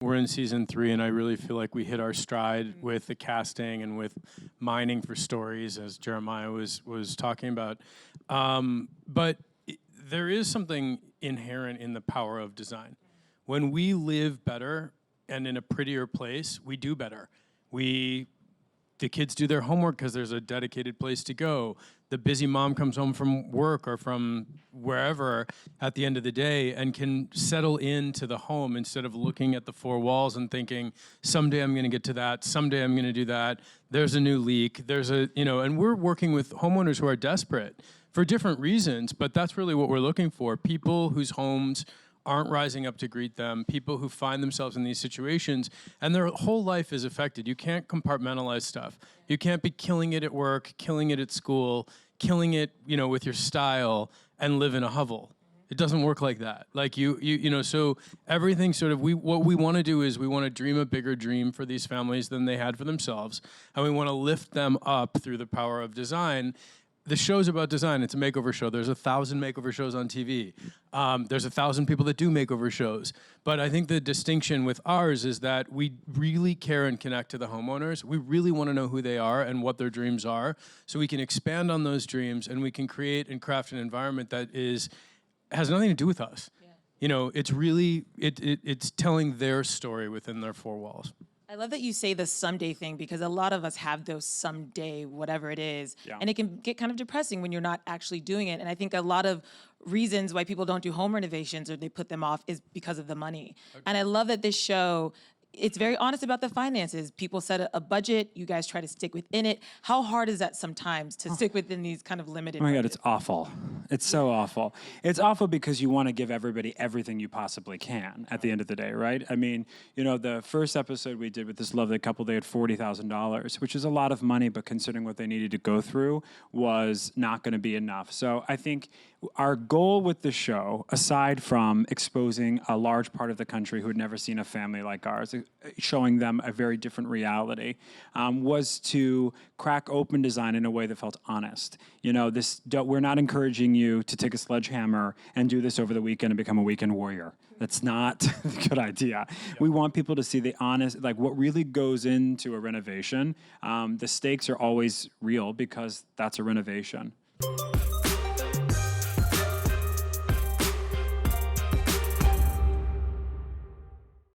We're in season 3, and I really feel like we hit our stride with the casting and with mining for stories, as Jeremiah was talking about. But there is something inherent in the power of design. When we live better and in a prettier place, we do better. The kids do their homework because there's a dedicated place to go. The busy mom comes home from work or from wherever at the end of the day and can settle into the home instead of looking at the 4 walls and thinking, someday I'm going to get to that, someday I'm going to do that, there's a new leak, and we're working with homeowners who are desperate for different reasons, but that's really what we're looking for. People whose homes aren't rising up to greet them, people who find themselves in these situations, and their whole life is affected. You can't compartmentalize stuff. You can't be killing it at work, killing it at school, killing it, with your style, and live in a hovel. It doesn't work like that. Like so everything sort of, what we want to do is we want to dream a bigger dream for these families than they had for themselves, and we want to lift them up through the power of design. The show's about design. It's a makeover show. There's 1,000 makeover shows on TV. There's 1,000 people that do makeover shows. But I think the distinction with ours is that we really care and connect to the homeowners. We really want to know who they are and what their dreams are, so we can expand on those dreams and we can create and craft an environment that has nothing to do with us. Yeah. It's really it's telling their story within their 4 walls. I love that you say the someday thing, because a lot of us have those someday, whatever it is, and it can get kind of depressing when you're not actually doing it. And I think a lot of reasons why people don't do home renovations or they put them off is because of the money. Okay. And I love that this show, it's very honest about the finances. People set a budget. You guys try to stick within it. How hard is that sometimes to stick within these kind of limited God, budgets? it's awful. It's so awful. It's awful because you want to give everybody everything you possibly can at the end of the day, right? I mean, the first episode we did with this lovely couple, they had $40,000, which is a lot of money, but considering what they needed to go through was not going to be enough. So I think our goal with the show, aside from exposing a large part of the country who had never seen a family like ours, showing them a very different reality, was to crack open design in a way that felt honest. We're not encouraging you to take a sledgehammer and do this over the weekend and become a weekend warrior. That's not a good idea. Yep. We want people to see the honest, like what really goes into a renovation. The stakes are always real because that's a renovation.